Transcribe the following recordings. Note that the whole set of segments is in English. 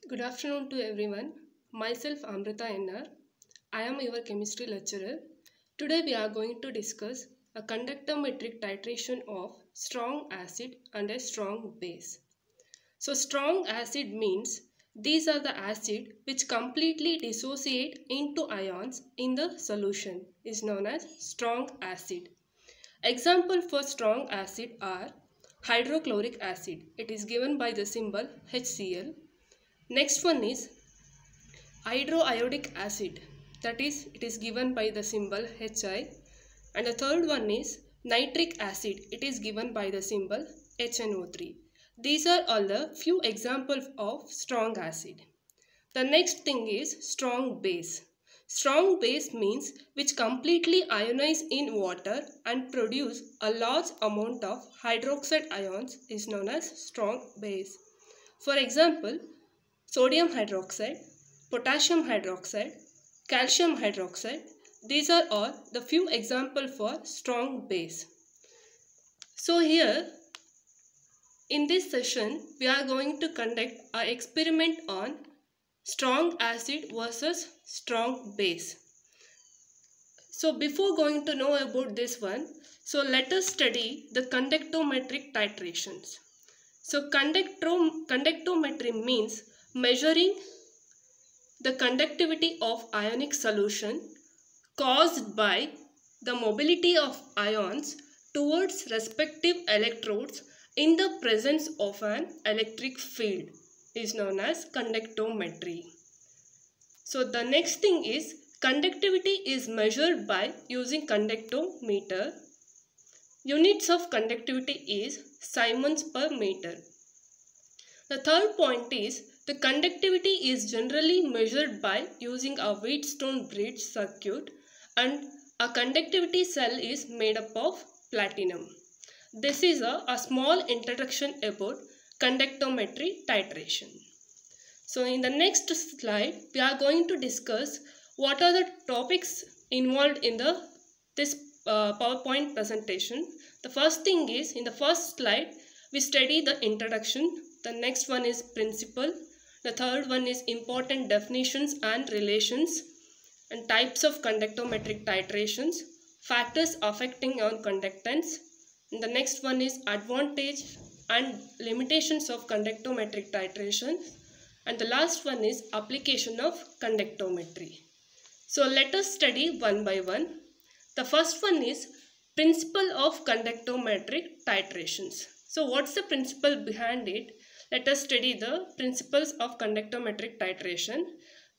Good afternoon to everyone. Myself Amrita NR. I am your chemistry lecturer. Today we are going to discuss a conductometric titration of strong acid and a strong base. So strong acid means these are the acid which completely dissociate into ions in the solution is known as strong acid. Example for strong acid are hydrochloric acid. It is given by the symbol HCl. Next one is hydroiodic acid, that is it is given by the symbol Hi, and the third one is nitric acid, it is given by the symbol HNO3. These are all the few examples of strong acid. The next thing is strong base. Strong base means which completely ionize in water and produce a large amount of hydroxide ions is known as strong base. For example, sodium hydroxide, potassium hydroxide, calcium hydroxide. These are all the few examples for strong base. So here in this session we are going to conduct an experiment on strong acid versus strong base. So before going to know about this one, so let us study the conductometric titrations. So conductometry means measuring the conductivity of ionic solution caused by the mobility of ions towards respective electrodes in the presence of an electric field is known as conductometry. So the next thing is conductivity is measured by using conductometer. Units of conductivity is Siemens per meter. The third point is the conductivity is generally measured by using a Wheatstone bridge circuit, and a conductivity cell is made up of platinum. This is a small introduction about conductometry titration. So in the next slide we are going to discuss what are the topics involved in this PowerPoint presentation. The first thing is, in the first slide we study the introduction. The next one is principle. The third one is important definitions and relations and types of conductometric titrations, factors affecting on conductance. And the next one is advantage and limitations of conductometric titration. And the last one is application of conductometry. So let us study one by one. The first one is principle of conductometric titrations. So what's the principle behind it? Let us study the principles of conductometric titration.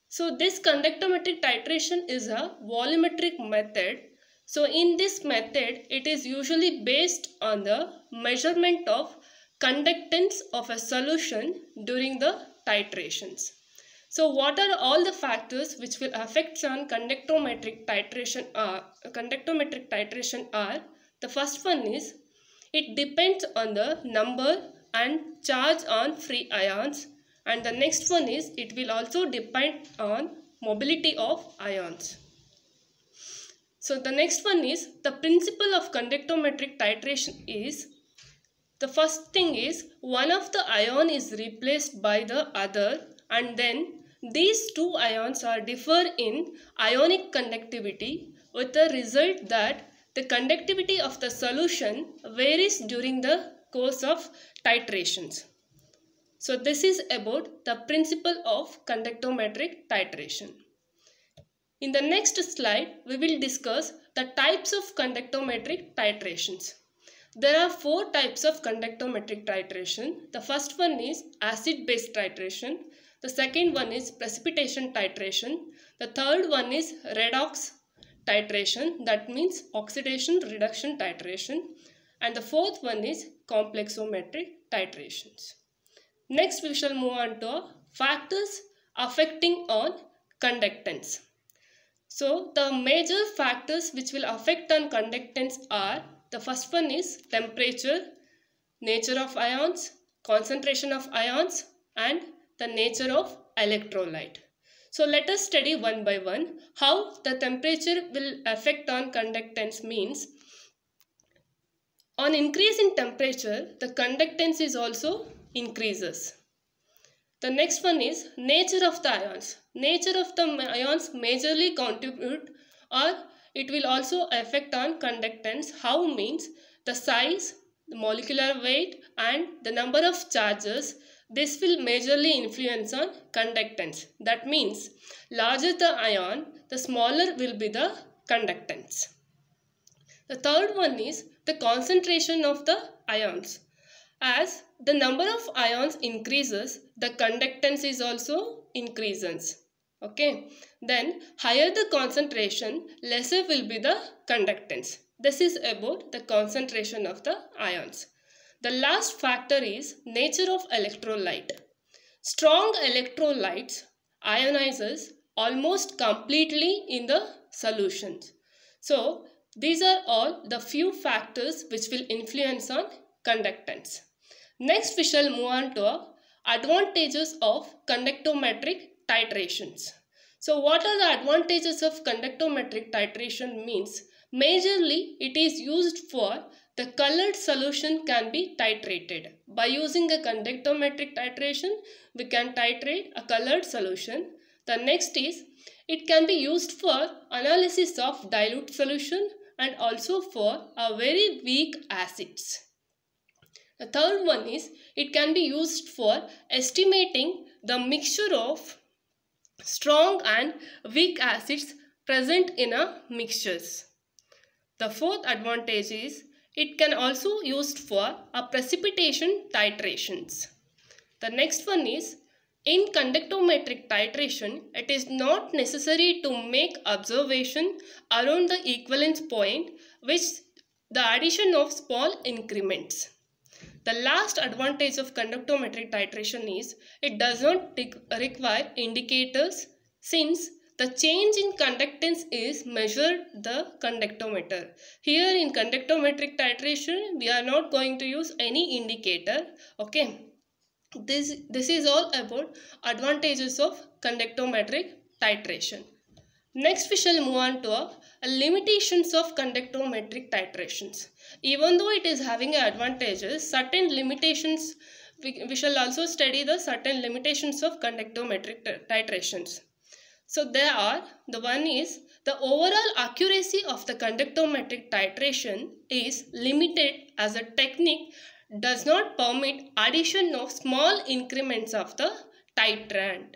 So this conductometric titration is a volumetric method. So in this method, it is usually based on the measurement of conductance of a solution during the titrations. So what are all the factors which will affect on conductometric titration are? The first one is it depends on the number and charge on free ions, and the next one is it will also depend on mobility of ions. So the next one is the principle of conductometric titration is, the first thing is one of the ion is replaced by the other, and then these two ions are differ in ionic conductivity, with the result that the conductivity of the solution varies during the course of titrations. So this is about the principle of conductometric titration. In the next slide, we will discuss the types of conductometric titrations. There are four types of conductometric titration. The first one is acid-base titration. The second one is precipitation titration. The third one is redox titration, that means oxidation reduction titration. And the fourth one is complexometric titrations. Next we shall move on to factors affecting on conductance. So the major factors which will affect on conductance are, the first one is temperature, nature of ions, concentration of ions, and the nature of electrolyte. So let us study one by one how the temperature will affect on conductance means. On increase in temperature, the conductance is also increases. The next one is nature of the ions. Nature of the ions majorly contribute, or it will also affect on conductance. How means the size, the molecular weight and the number of charges. This will majorly influence on conductance. That means larger the ion, the smaller will be the conductance. The third one is the concentration of the ions. As the number of ions increases, the conductance is also increases. Okay. Then higher the concentration, lesser will be the conductance. This is about the concentration of the ions. The last factor is nature of electrolyte. Strong electrolytes ionizes almost completely in the solutions. So these are all the few factors which will influence on conductance. Next we shall move on to advantages of conductometric titrations. So what are the advantages of conductometric titration means? Majorly it is used for the colored solution can be titrated. By using a conductometric titration, we can titrate a colored solution. The next is it can be used for analysis of dilute solution and also for a very weak acids. The third one is it can be used for estimating the mixture of strong and weak acids present in a mixtures. The fourth advantage is it can also used for a precipitation titrations. The next one is in conductometric titration, it is not necessary to make observation around the equivalence point which the addition of small increments. The last advantage of conductometric titration is it does not require indicators since the change in conductance is measured the conductometer. Here in conductometric titration, we are not going to use any indicator. Okay. This is all about advantages of conductometric titration. Next we shall move on to limitations of conductometric titrations. Even though it is having advantages, certain limitations, we shall also study the certain limitations of conductometric titrations. So there are, the one is the overall accuracy of the conductometric titration is limited as a technique does not permit addition of small increments of the titrant.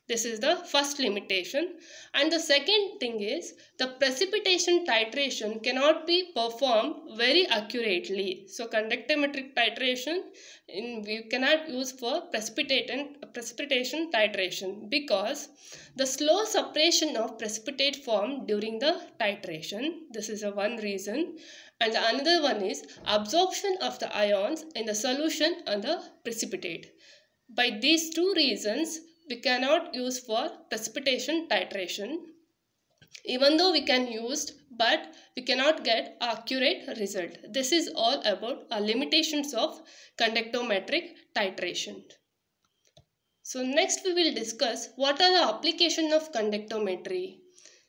This is the first limitation. And the second thing is the precipitation titration cannot be performed very accurately. So conductometric titration we cannot use for precipitation titration because the slow separation of precipitate form during the titration. This is one reason. And the another one is absorption of the ions in the solution and the precipitate. By these two reasons, we cannot use for precipitation titration. Even though we can use, but we cannot get accurate result. This is all about limitations of conductometric titration. So next we will discuss what are the application of conductometry.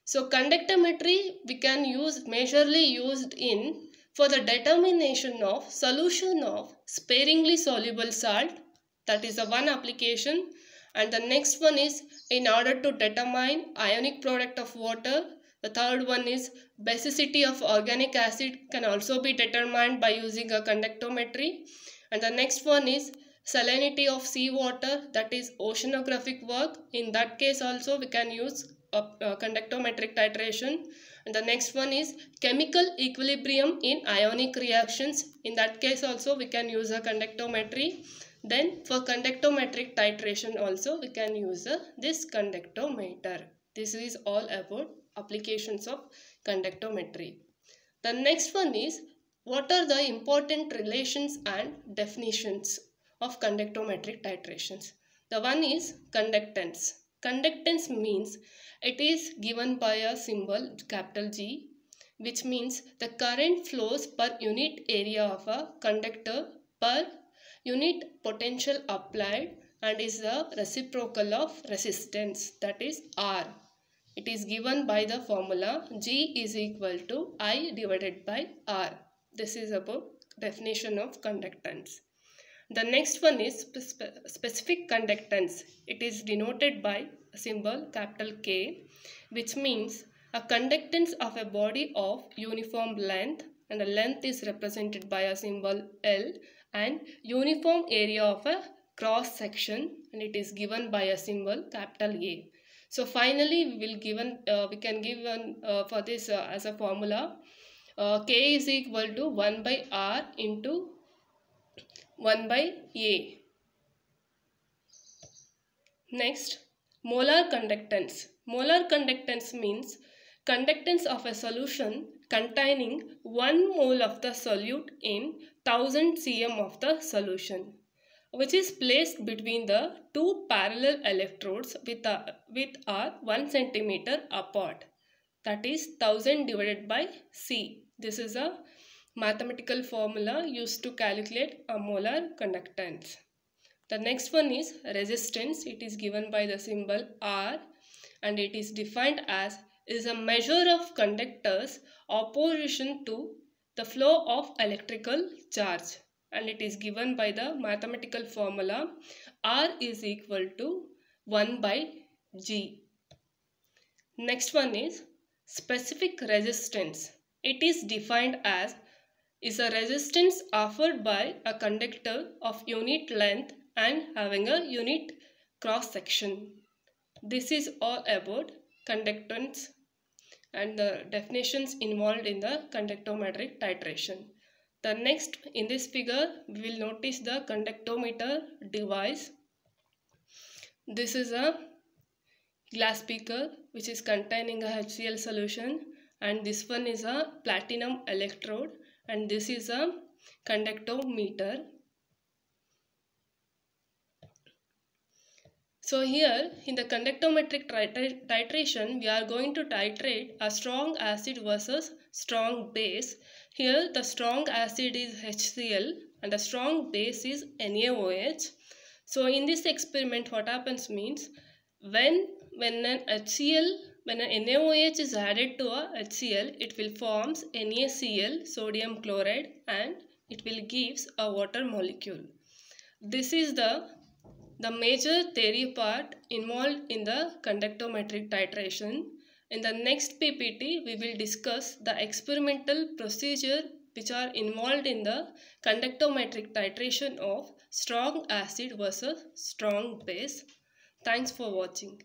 So conductometry we can use majorly used in for the determination of solution of sparingly soluble salt. That is the one application. And the next one is in order to determine ionic product of water. The third one is basicity of organic acid can also be determined by using a conductometry. And the next one is salinity of seawater, that is oceanographic work. In that case also we can use conductometric titration. And the next one is chemical equilibrium in ionic reactions. In that case also we can use a conductometry. Then for conductometric titration also we can use this conductometer. This is all about applications of conductometry. The next one is what are the important relations and definitions of conductometric titrations. The one is conductance. Conductance means it is given by a symbol capital G, which means the current flows per unit area of a conductor per unit potential applied and is the reciprocal of resistance, that is R. It is given by the formula G is equal to I divided by R. This is about definition of conductance. The next one is specific conductance. It is denoted by a symbol capital K, which means a conductance of a body of uniform length, and the length is represented by a symbol L, and uniform area of a cross section, and it is given by a symbol capital A. So finally we can give for this as a formula, K is equal to 1 by R into 1 by A. Next, molar conductance. Molar conductance means conductance of a solution containing 1 mole of the solute in 1000 cm of the solution, which is placed between the two parallel electrodes with R 1 cm apart. That is 1000 divided by C. This is a mathematical formula used to calculate a molar conductance. The next one is resistance. It is given by the symbol R, and it is defined as is a measure of conductor's opposition to the flow of electrical charge, and it is given by the mathematical formula R is equal to 1 by G. Next one is specific resistance. It is defined as is a resistance offered by a conductor of unit length and having a unit cross section. This is all about conductance and the definitions involved in the conductometric titration. The next, in this figure, we will notice the conductometer device. This is a glass beaker which is containing a HCl solution, and this one is a platinum electrode, and this is a conductometer. So here in the conductometric titration, we are going to titrate a strong acid versus strong base. Here the strong acid is HCl and the strong base is NaOH. So in this experiment, what happens means when an NaOH is added to a HCl, it will forms NaCl, sodium chloride, and it will gives a water molecule. This is the major theory part involved in the conductometric titration. In the next PPT, we will discuss the experimental procedure which are involved in the conductometric titration of strong acid versus strong base. Thanks for watching.